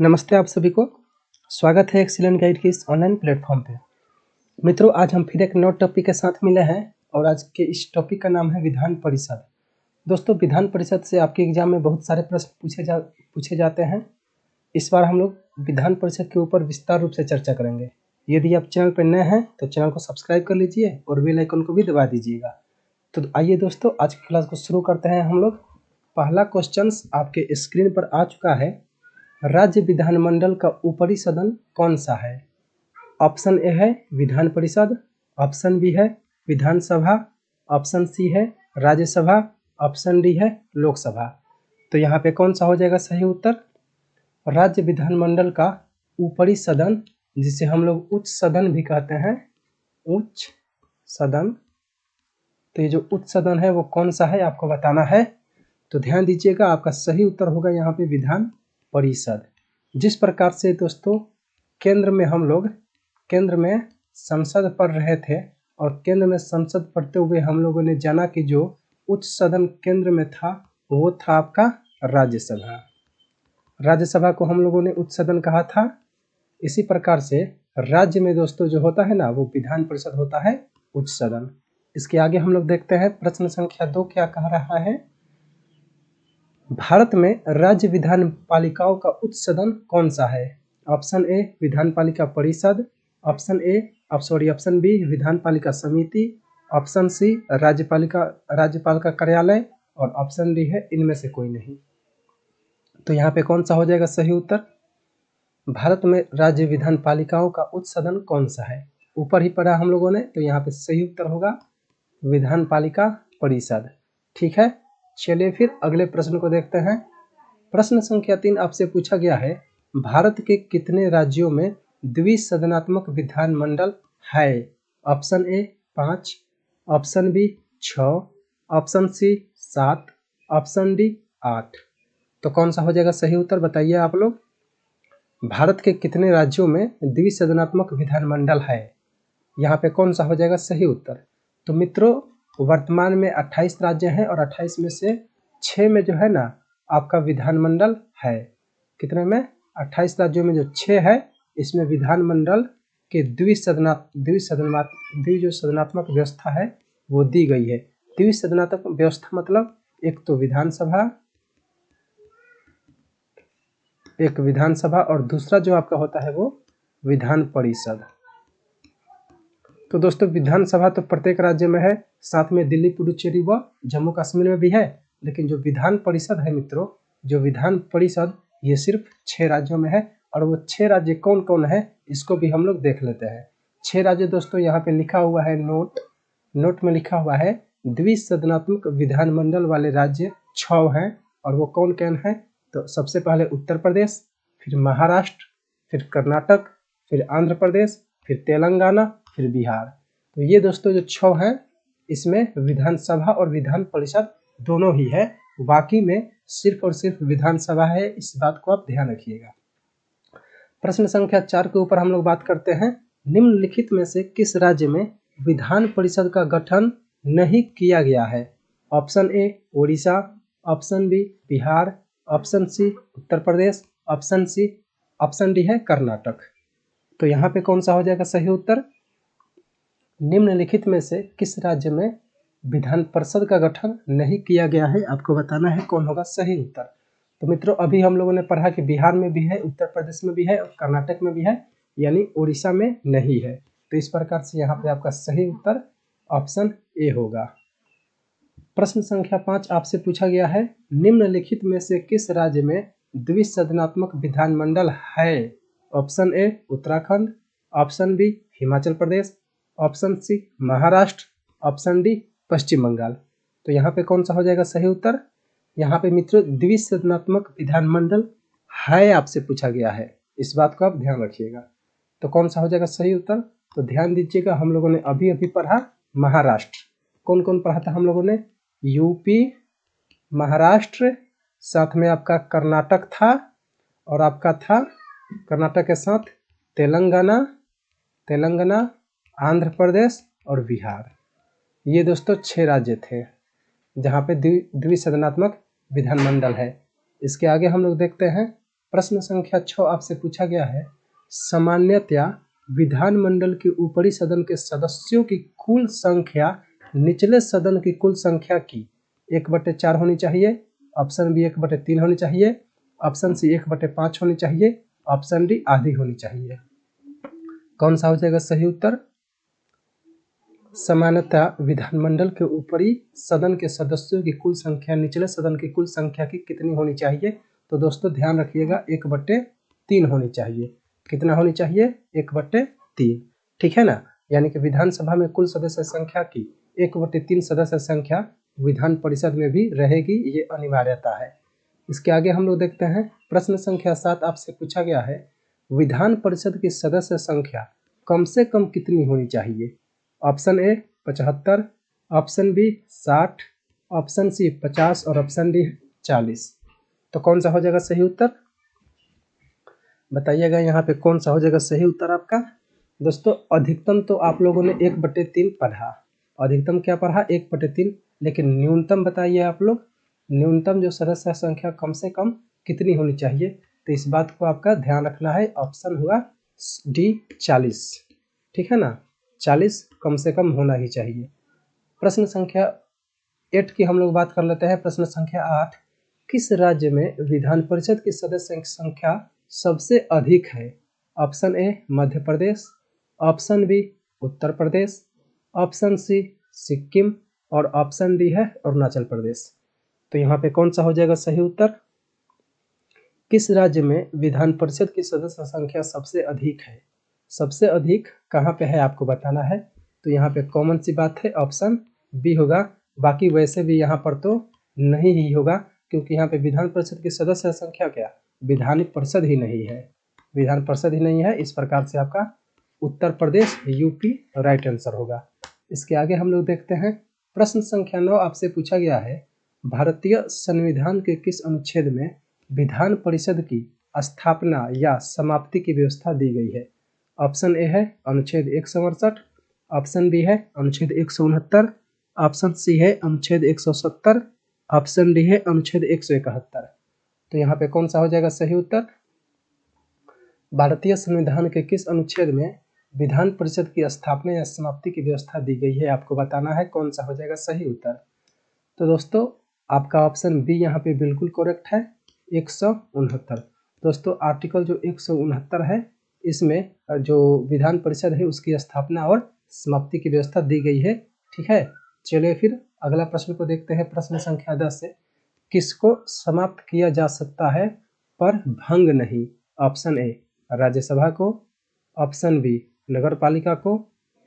नमस्ते आप सभी को। स्वागत है एक्सीलेंट गाइड के इस ऑनलाइन प्लेटफॉर्म पे। मित्रों, आज हम फिर एक नए टॉपिक के साथ मिले हैं और आज के इस टॉपिक का नाम है विधान परिषद। दोस्तों, विधान परिषद से आपके एग्जाम में बहुत सारे प्रश्न पूछे जाते हैं। इस बार हम लोग विधान परिषद के ऊपर विस्तार रूप से चर्चा करेंगे। यदि आप चैनल पर नए हैं तो चैनल को सब्सक्राइब कर लीजिए और बेल आइकन को भी दबा दीजिएगा। तो आइए दोस्तों, आज की क्लास को शुरू करते हैं हम लोग। पहला क्वेश्चन आपके स्क्रीन पर आ चुका है। राज्य विधानमंडल का ऊपरी सदन कौन सा है? ऑप्शन ए है विधान परिषद, ऑप्शन बी है विधानसभा, ऑप्शन सी है राज्यसभा, ऑप्शन डी है लोकसभा। तो यहाँ पे कौन सा हो जाएगा सही उत्तर? राज्य विधानमंडल का ऊपरी सदन, जिसे हम लोग उच्च सदन भी कहते हैं, उच्च सदन। तो ये जो उच्च सदन है वो कौन सा है आपको बताना है। तो ध्यान दीजिएगा, आपका सही उत्तर होगा यहाँ पे विधान परिषद। जिस प्रकार से दोस्तों केंद्र में संसद पढ़ रहे थे और केंद्र में संसद पढ़ते हुए हम लोगों ने जाना कि जो उच्च सदन केंद्र में था वो था आपका राज्यसभा। राज्यसभा को हम लोगों ने उच्च सदन कहा था। इसी प्रकार से राज्य में दोस्तों जो होता है ना, वो विधान परिषद होता है उच्च सदन। इसके आगे हम लोग देखते हैं प्रश्न संख्या 2 क्या कह रहा है। भारत में राज्य विधान पालिकाओं का उच्च सदन कौन सा है? ऑप्शन ए विधान पालिका परिषद, ऑप्शन बी विधान पालिका समिति, ऑप्शन सी राज्यपाल का कार्यालय और ऑप्शन डी है इनमें से कोई नहीं। तो यहाँ पे कौन सा हो जाएगा सही उत्तर? भारत में राज्य विधान पालिकाओं का उच्च सदन कौन सा है? ऊपर ही पढ़ा हम लोगों ने, तो यहाँ पे सही उत्तर होगा विधान पालिका परिषद। ठीक है, चलिए फिर अगले प्रश्न को देखते हैं। प्रश्न संख्या 3 आपसे पूछा गया है, भारत के कितने राज्यों में द्विसदनात्मक विधानमंडल है? Option A 5, option B 6, option C 7, option D 8। तो कौन सा हो जाएगा सही उत्तर बताइए आप लोग। भारत के कितने राज्यों में द्विसदनात्मक विधानमंडल है? यहाँ पे कौन सा हो जाएगा सही उत्तर? तो मित्रों, वर्तमान में 28 राज्य हैं और 28 में से 6 में जो है ना आपका विधानमंडल है। कितने में? 28 राज्यों में जो 6 है, इसमें विधानमंडल के द्विसदनात्मक व्यवस्था है वो दी गई है। द्विसदनात्मक व्यवस्था मतलब एक विधानसभा और दूसरा जो आपका होता है वो विधान परिषद। तो दोस्तों, विधानसभा तो प्रत्येक राज्य में है, साथ में दिल्ली, पुडुचेरी व जम्मू कश्मीर में भी है। लेकिन जो विधान परिषद है मित्रों, जो विधान परिषद ये सिर्फ 6 राज्यों में है। और वो 6 राज्य कौन कौन है इसको भी हम लोग देख लेते हैं। 6 राज्य दोस्तों यहाँ पे लिखा हुआ है, नोट में लिखा हुआ है द्विसदनात्मक विधानमंडल वाले राज्य 6 हैं। और वो कौन कौन है? तो सबसे पहले उत्तर प्रदेश, फिर महाराष्ट्र, फिर कर्नाटक, फिर आंध्र प्रदेश, फिर तेलंगाना, फिर बिहार। तो ये दोस्तों जो 6 हैं, इसमें विधानसभा और विधान परिषद दोनों ही है। बाकी में सिर्फ और सिर्फ विधानसभा है, इस बात को आप ध्यान रखिएगा। प्रश्न संख्या 4 के ऊपर हम लोग बात करते हैं। निम्नलिखित में से किस राज्य में विधान परिषद का गठन नहीं किया गया है? Option A Orissa, option B Bihar, option C Uttar Pradesh, option D है कर्नाटक। तो यहाँ पे कौन सा हो जाएगा सही उत्तर? निम्नलिखित में से किस राज्य में विधान परिषद का गठन नहीं किया गया है, आपको बताना है कौन होगा सही उत्तर। तो मित्रों, अभी हम लोगों ने पढ़ा कि बिहार में भी है, उत्तर प्रदेश में भी है और कर्नाटक में भी है, यानी उड़ीसा में नहीं है। तो इस प्रकार से यहाँ पे आपका सही उत्तर ऑप्शन ए होगा। प्रश्न संख्या 5 आपसे पूछा गया है, निम्नलिखित में से किस राज्य में द्विसदनात्मक विधानमंडल है? Option A Uttarakhand, option B Himachal Pradesh, option C Maharashtra, option D Paschim Bangal. तो यहाँ पे कौन सा हो जाएगा सही उत्तर? यहाँ पे मित्रों द्विसदनात्मक विधानमंडल है आपसे पूछा गया है, इस बात को आप ध्यान रखिएगा। तो कौन सा हो जाएगा सही उत्तर? तो ध्यान दीजिएगा, हम लोगों ने अभी पढ़ा महाराष्ट्र। कौन कौन पढ़ा था हम लोगों ने? यूपी, महाराष्ट्र, साथ में आपका कर्नाटक था और आपका था कर्नाटक के साथ तेलंगाना, आंध्र प्रदेश और बिहार। ये दोस्तों 6 राज्य थे जहाँ पे द्विसदनात्मक विधानमंडल है। इसके आगे हम लोग देखते हैं प्रश्न संख्या 6 आपसे पूछा गया है, सामान्यतया विधानमंडल के ऊपरी सदन के सदस्यों की कुल संख्या निचले सदन की कुल संख्या की 1/4 होनी चाहिए, ऑप्शन बी 1/3 होनी चाहिए, ऑप्शन सी 1/5 होनी चाहिए, ऑप्शन डी आधी होनी चाहिए। कौन सा हो जाएगा सही उत्तर? सामान्यतः विधानमंडल के ऊपरी सदन के सदस्यों की कुल संख्या निचले सदन की कुल संख्या की कितनी होनी चाहिए? तो दोस्तों ध्यान रखिएगा 1/3 होनी चाहिए। कितना होनी चाहिए? 1/3, ठीक है ना। यानी कि विधानसभा में कुल सदस्य संख्या की 1/3 सदस्य संख्या विधान परिषद में भी रहेगी, ये अनिवार्यता है। इसके आगे हम लोग देखते हैं प्रश्न संख्या 7 आपसे पूछा गया है, विधान परिषद की सदस्य संख्या कम से कम कितनी होनी चाहिए? Option A 75, option B 60, option C 50 और ऑप्शन डी 40। तो कौन सा हो जाएगा सही उत्तर? बताइएगा यहाँ पे कौन सा हो जाएगा सही उत्तर आपका। दोस्तों अधिकतम तो आप लोगों ने 1/3 पढ़ा, अधिकतम क्या पढ़ा? 1/3, लेकिन न्यूनतम बताइए आप लोग, न्यूनतम जो सदस्य संख्या कम से कम कितनी होनी चाहिए? तो इस बात को आपका ध्यान रखना है, ऑप्शन हुआ डी 40, ठीक है ना। 40 कम से कम होना ही चाहिए। प्रश्न संख्या 8 की हम लोग बात कर लेते हैं। प्रश्न संख्या 8, किस राज्य में विधान परिषद की सदस्य संख्या सबसे अधिक है? Option A Madhya Pradesh, option B Uttar Pradesh, option C Sikkim और ऑप्शन डी है अरुणाचल प्रदेश। तो यहाँ पे कौन सा हो जाएगा सही उत्तर? किस राज्य में विधान परिषद की सदस्य संख्या सबसे अधिक है? सबसे अधिक कहाँ पे है आपको बताना है। तो यहाँ पे कॉमन सी बात है, ऑप्शन बी होगा। बाकी वैसे भी यहाँ पर तो नहीं ही होगा, क्योंकि यहाँ पे विधान परिषद की सदस्य संख्या क्या, विधान परिषद ही नहीं है, विधान परिषद ही नहीं है। इस प्रकार से आपका Uttar Pradesh UP right answer होगा। इसके आगे हम लोग देखते हैं प्रश्न संख्या 9 आपसे पूछा गया है, भारतीय संविधान के किस अनुच्छेद में विधान परिषद की स्थापना या समाप्ति की व्यवस्था दी गई है? ऑप्शन ए है अनुच्छेद 168, ऑप्शन बी है अनुच्छेद 169, ऑप्शन सी है अनुच्छेद 170, ऑप्शन डी है अनुच्छेद 171। तो यहाँ पे कौन सा हो जाएगा सही उत्तर? भारतीय संविधान के किस अनुच्छेद में विधान परिषद की स्थापना या समाप्ति की व्यवस्था दी गई है, आपको बताना है कौन सा हो जाएगा सही उत्तर। तो दोस्तों आपका ऑप्शन बी यहाँ पे बिल्कुल करेक्ट है, 169। दोस्तों आर्टिकल जो 169 है, इसमें जो विधान परिषद है उसकी स्थापना और समाप्ति की व्यवस्था दी गई है, ठीक है। चलिए फिर अगला प्रश्न को देखते हैं। प्रश्न संख्या 10 से, किसको समाप्त किया जा सकता है पर भंग नहीं? ऑप्शन ए राज्यसभा को, ऑप्शन बी नगर पालिका को,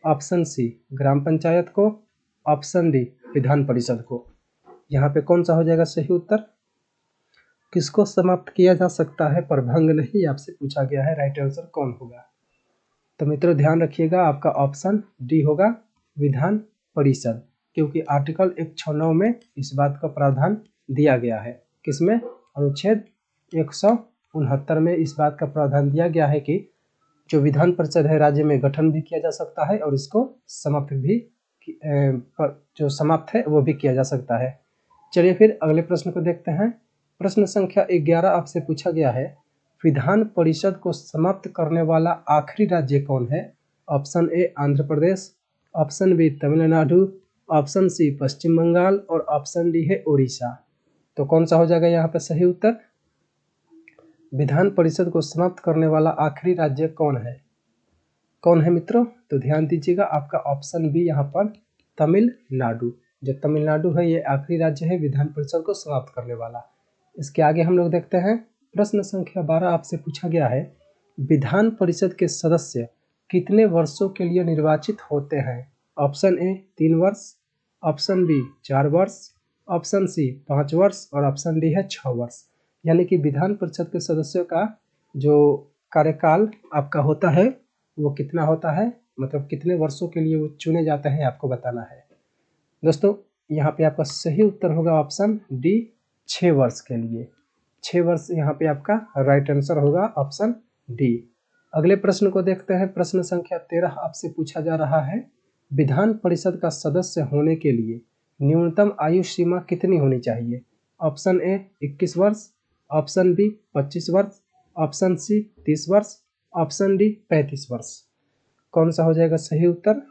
ऑप्शन सी ग्राम पंचायत को, ऑप्शन डी विधान परिषद को। यहाँ पे कौन सा हो जाएगा सही उत्तर? किसको समाप्त किया जा सकता है पर भंग नहीं, आपसे पूछा गया है, राइट आंसर कौन होगा? तो मित्रों ध्यान रखिएगा, आपका ऑप्शन डी होगा विधान परिषद, क्योंकि आर्टिकल 169 में इस बात का प्रावधान दिया गया है। किसमें? अनुच्छेद 169 में इस बात का प्रावधान दिया गया है कि जो विधान परिषद है राज्य में गठन भी किया जा सकता है और इसको समाप्त भी जो समाप्त है वो भी किया जा सकता है। चलिए फिर अगले प्रश्न को देखते हैं। प्रश्न संख्या 11 आपसे पूछा गया है, विधान परिषद को समाप्त करने वाला आखिरी राज्य कौन है? Option A Andhra Pradesh, option B Tamil Nadu, option C Paschim Bangal और ऑप्शन डी है उड़ीसा। तो कौन सा हो जाएगा यहाँ पे सही उत्तर? विधान परिषद को समाप्त करने वाला आखिरी राज्य कौन है? कौन है मित्रों? तो ध्यान दीजिएगा, आपका ऑप्शन बी यहाँ पर तमिलनाडु। जो तमिलनाडु है ये आखिरी राज्य है विधान परिषद को समाप्त करने वाला। इसके आगे हम लोग देखते हैं प्रश्न संख्या 12 आपसे पूछा गया है, विधान परिषद के सदस्य कितने वर्षों के लिए निर्वाचित होते हैं? ऑप्शन ए 3 वर्ष, ऑप्शन बी 4 वर्ष, ऑप्शन सी 5 वर्ष और ऑप्शन डी है 6 वर्ष। यानी कि विधान परिषद के सदस्यों का जो कार्यकाल आपका होता है वो कितना होता है, मतलब कितने वर्षों के लिए वो चुने जाते हैं, आपको बताना है। दोस्तों यहाँ पे आपका सही उत्तर होगा ऑप्शन डी 6 वर्ष के लिए। 6 वर्ष यहाँ पे आपका राइट आंसर होगा ऑप्शन डी। अगले प्रश्न को देखते हैं। प्रश्न संख्या 13 आपसे पूछा जा रहा है, विधान परिषद का सदस्य होने के लिए न्यूनतम आयु सीमा कितनी होनी चाहिए? ऑप्शन ए 21 वर्ष, ऑप्शन बी 25 वर्ष, ऑप्शन सी 30 वर्ष, ऑप्शन डी 35 वर्ष। कौन सा हो जाएगा सही उत्तर?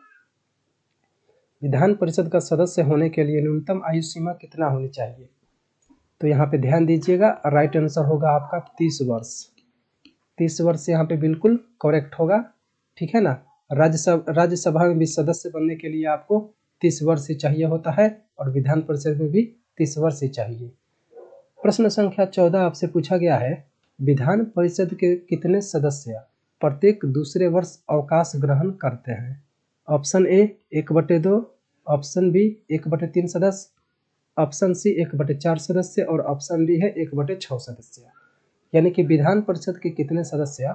विधान परिषद का सदस्य होने के लिए न्यूनतम आयु सीमा कितना होनी चाहिए? तो यहाँ पे ध्यान दीजिएगा, राइट आंसर होगा आपका 30 वर्ष। 30 वर्ष यहाँ पे बिल्कुल करेक्ट होगा, ठीक है ना। राज्यसभा में भी सदस्य बनने के लिए आपको 30 वर्ष ही चाहिए होता है और विधान परिषद में भी 30 वर्ष ही चाहिए। प्रश्न संख्या 14 आपसे पूछा गया है, विधान परिषद के कितने सदस्य प्रत्येक दूसरे वर्ष अवकाश ग्रहण करते हैं? ऑप्शन ए 1/2, ऑप्शन बी 1/3 सदस्य, ऑप्शन सी 1/4 सदस्य और ऑप्शन डी है 1/6 सदस्य। यानी कि विधान परिषद के कितने सदस्य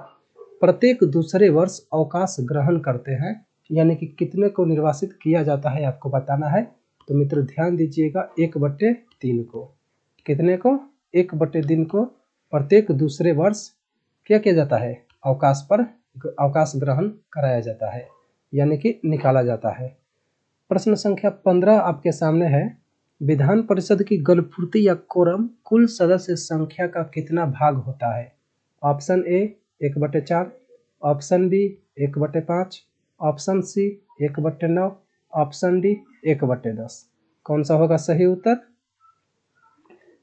प्रत्येक दूसरे वर्ष अवकाश ग्रहण करते हैं, यानी कि कितने को निर्वासित किया जाता है आपको बताना है। तो मित्रों ध्यान दीजिएगा 1/3 को, कितने को? 1/3 को प्रत्येक दूसरे वर्ष क्या किया जाता है? अवकाश ग्रहण कराया जाता है, यानी कि निकाला जाता है। प्रश्न संख्या 15 आपके सामने है, विधान परिषद की गणपूर्ति या कोरम कुल सदस्य संख्या का कितना भाग होता है? Option A 1/4, option B 1/5, option C 1/9, option D 1/10। कौन सा होगा सही उत्तर?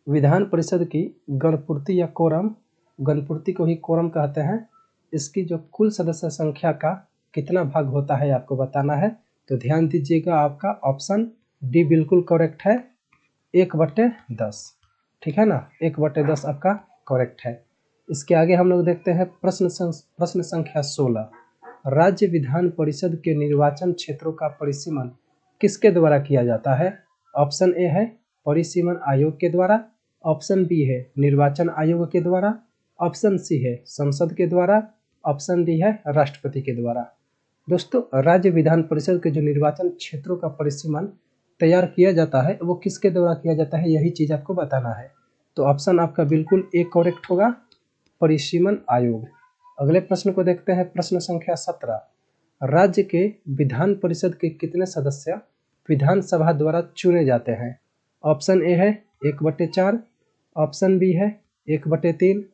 विधान परिषद की गणपूर्ति या कोरम, गणपूर्ति को ही कोरम कहते हैं, इसकी जो कुल सदस्य संख्या का कितना भाग होता है आपको बताना है। तो ध्यान दीजिएगा, आपका ऑप्शन डी बिल्कुल करेक्ट है, 1/10, ठीक है ना, 1/10 आपका करेक्ट है। इसके आगे हम लोग देखते हैं प्रश्न संख्या 16, राज्य विधान परिषद के निर्वाचन क्षेत्रों का परिसीमन किसके द्वारा किया जाता है? ऑप्शन ए है परिसीमन आयोग के द्वारा, ऑप्शन बी है निर्वाचन आयोग के द्वारा, ऑप्शन सी है संसद के द्वारा, ऑप्शन डी है राष्ट्रपति के द्वारा। दोस्तों राज्य विधान परिषद के जो निर्वाचन क्षेत्रों का परिसीमन तैयार किया जाता है वो किसके द्वारा किया जाता है, यही चीज आपको बताना है। तो ऑप्शन आपका बिल्कुल ए करेक्ट होगा, परिसीमन आयोग। अगले प्रश्न को देखते हैं, प्रश्न संख्या 17, राज्य के विधान परिषद के कितने सदस्य विधानसभा द्वारा चुने जाते हैं? ऑप्शन ए है 1/4, ऑप्शन बी है 1/3,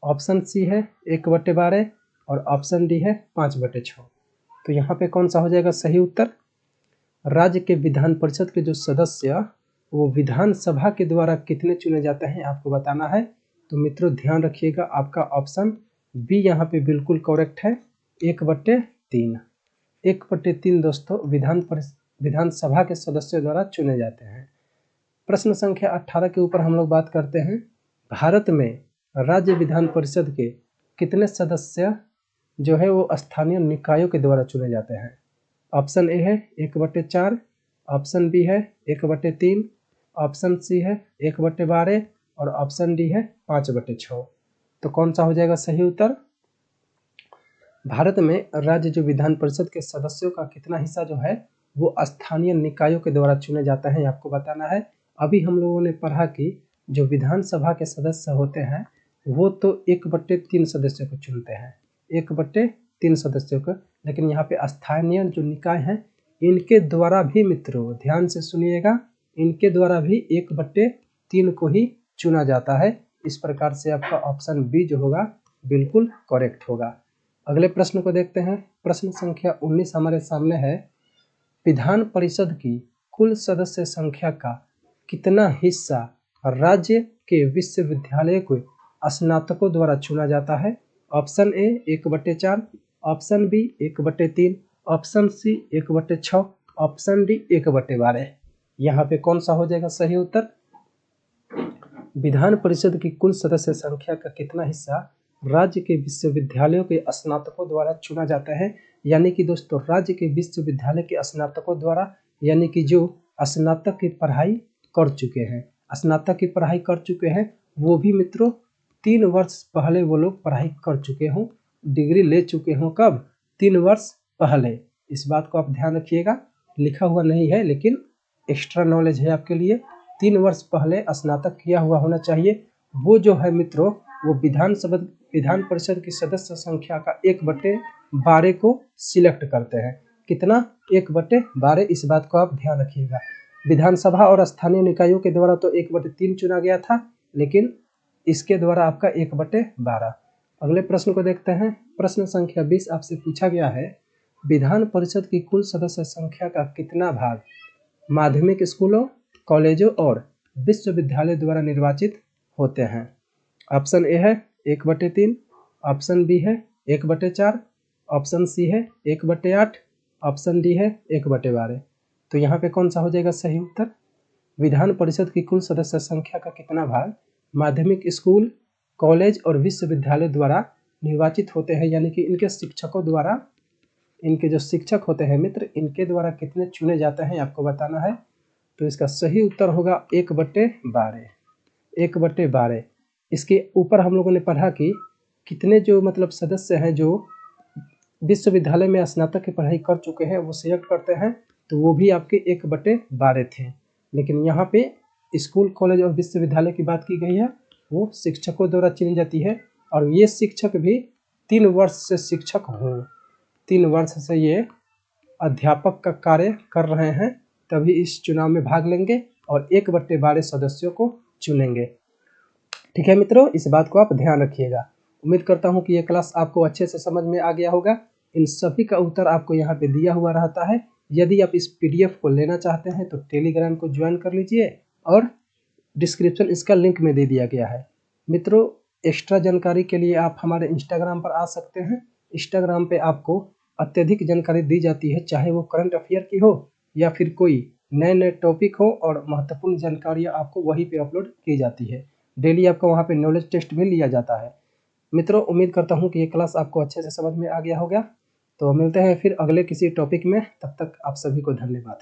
ऑप्शन सी है 1/12 और ऑप्शन डी है 5/6। तो यहाँ पे कौन सा हो जाएगा सही उत्तर? राज्य के विधान परिषद के जो सदस्य वो विधानसभा के द्वारा कितने चुने जाते हैं आपको बताना है। तो मित्रों ध्यान रखिएगा, आपका ऑप्शन बी यहाँ पे बिल्कुल करेक्ट है, 1/3। 1/3 दोस्तों विधानसभा के सदस्यों द्वारा चुने जाते हैं। प्रश्न संख्या 18 के ऊपर हम लोग बात करते हैं, भारत में राज्य विधान परिषद के कितने सदस्य जो है वो स्थानीय निकायों के द्वारा चुने जाते हैं? ऑप्शन ए है 1/4, ऑप्शन बी है 1/3, ऑप्शन सी है 1/12 और ऑप्शन डी है 5/6। तो कौन सा हो जाएगा सही उत्तर? भारत में राज्य जो विधान परिषद के सदस्यों का कितना हिस्सा जो है वो स्थानीय निकायों के द्वारा चुने जाता है, आपको बताना है। अभी हम लोगों ने पढ़ा कि जो विधानसभा के सदस्य होते हैं वो तो 1/3 सदस्यों को चुनते हैं, 1/3 सदस्यों को, लेकिन यहाँ पे स्थानीय जो निकाय हैं इनके द्वारा भी मित्रों ध्यान से सुनिएगा, इनके द्वारा भी 1/3 को ही चुना जाता है। इस प्रकार से आपका ऑप्शन बी जो होगा बिल्कुल करेक्ट होगा। अगले प्रश्न को देखते हैं, प्रश्न संख्या 19 हमारे सामने है, विधान परिषद की कुल सदस्य संख्या का कितना हिस्सा राज्य के विश्वविद्यालय को स्नातकों द्वारा चुना जाता है? Option A 1/4, option B 1/3, option C 1/6, option D 1/12। यहाँ पे कौन सा हो जाएगा सही उत्तर? विधान परिषद की कुल सदस्य संख्या का कितना हिस्सा राज्य के विश्वविद्यालयों के स्नातकों द्वारा चुना जाता है? यानी कि दोस्तों राज्य के विश्वविद्यालय के स्नातकों द्वारा, यानी कि जो स्नातक की पढ़ाई कर चुके हैं, स्नातक की पढ़ाई कर चुके हैं वो भी मित्रों 3 वर्ष पहले वो लोग पढ़ाई कर चुके हों, डिग्री ले चुके हों। कब? 3 वर्ष पहले। इस बात को आप ध्यान रखिएगा, लिखा हुआ नहीं है लेकिन एक्स्ट्रा नॉलेज है आपके लिए। 3 वर्ष पहले स्नातक किया हुआ होना चाहिए। वो जो है मित्रों वो विधान परिषद की सदस्य संख्या का 1/12 को सिलेक्ट करते हैं। कितना? 1/12। इस बात को आप ध्यान रखिएगा। विधानसभा और स्थानीय निकायों के द्वारा तो 1/3 चुना गया था, लेकिन इसके द्वारा आपका 1/12। अगले प्रश्न को देखते हैं। प्रश्न संख्या 20 आपसे पूछा गया है, विधान परिषद की कुल सदस्य संख्या का कितना भाग माध्यमिक स्कूलों, कॉलेजों और विश्वविद्यालय द्वारा निर्वाचित होते हैं? ऑप्शन ए है 1/3, ऑप्शन बी है 1/4, ऑप्शन सी है 1/8, ऑप्शन डी है 1/12। तो यहाँ पे कौन सा हो जाएगा सही उत्तर? विधान परिषद की कुल सदस्य संख्या का कितना भाग माध्यमिक स्कूल, कॉलेज और विश्वविद्यालय द्वारा निर्वाचित होते हैं, यानी कि इनके शिक्षकों द्वारा, इनके जो शिक्षक होते हैं मित्र, इनके द्वारा कितने चुने जाते हैं आपको बताना है। तो इसका सही उत्तर होगा 1/12। 1/12। इसके ऊपर हम लोगों ने पढ़ा कि कितने जो मतलब सदस्य हैं जो विश्वविद्यालय में स्नातक की पढ़ाई कर चुके हैं वो सिलेक्ट करते हैं, तो वो भी आपके 1/12 थे। लेकिन यहाँ पे स्कूल, कॉलेज और विश्वविद्यालय की बात की गई है, वो शिक्षकों द्वारा चुनी जाती है। और ये शिक्षक भी 3 वर्ष से शिक्षक हों, 3 वर्ष से ये अध्यापक का कार्य कर रहे हैं, तभी इस चुनाव में भाग लेंगे और 1/12 सदस्यों को चुनेंगे। ठीक है मित्रों, इस बात को आप ध्यान रखिएगा। उम्मीद करता हूँ कि ये क्लास आपको अच्छे से समझ में आ गया होगा। इन सभी का उत्तर आपको यहाँ पे दिया हुआ रहता है। यदि आप इस PDF को लेना चाहते हैं तो टेलीग्राम को ज्वाइन कर लीजिए और डिस्क्रिप्शन इसका लिंक में दे दिया गया है। मित्रों, एक्स्ट्रा जानकारी के लिए आप हमारे इंस्टाग्राम पर आ सकते हैं। इंस्टाग्राम पे आपको अत्यधिक जानकारी दी जाती है, चाहे वो करंट अफेयर की हो या फिर कोई नए टॉपिक हो, और महत्वपूर्ण जानकारियाँ आपको वहीं पे अपलोड की जाती है। डेली आपका वहाँ पे नॉलेज टेस्ट भी लिया जाता है। मित्रों, उम्मीद करता हूँ कि ये क्लास आपको अच्छे से समझ में आ गया होगा। तो मिलते हैं फिर अगले किसी टॉपिक में, तब तक आप सभी को धन्यवाद।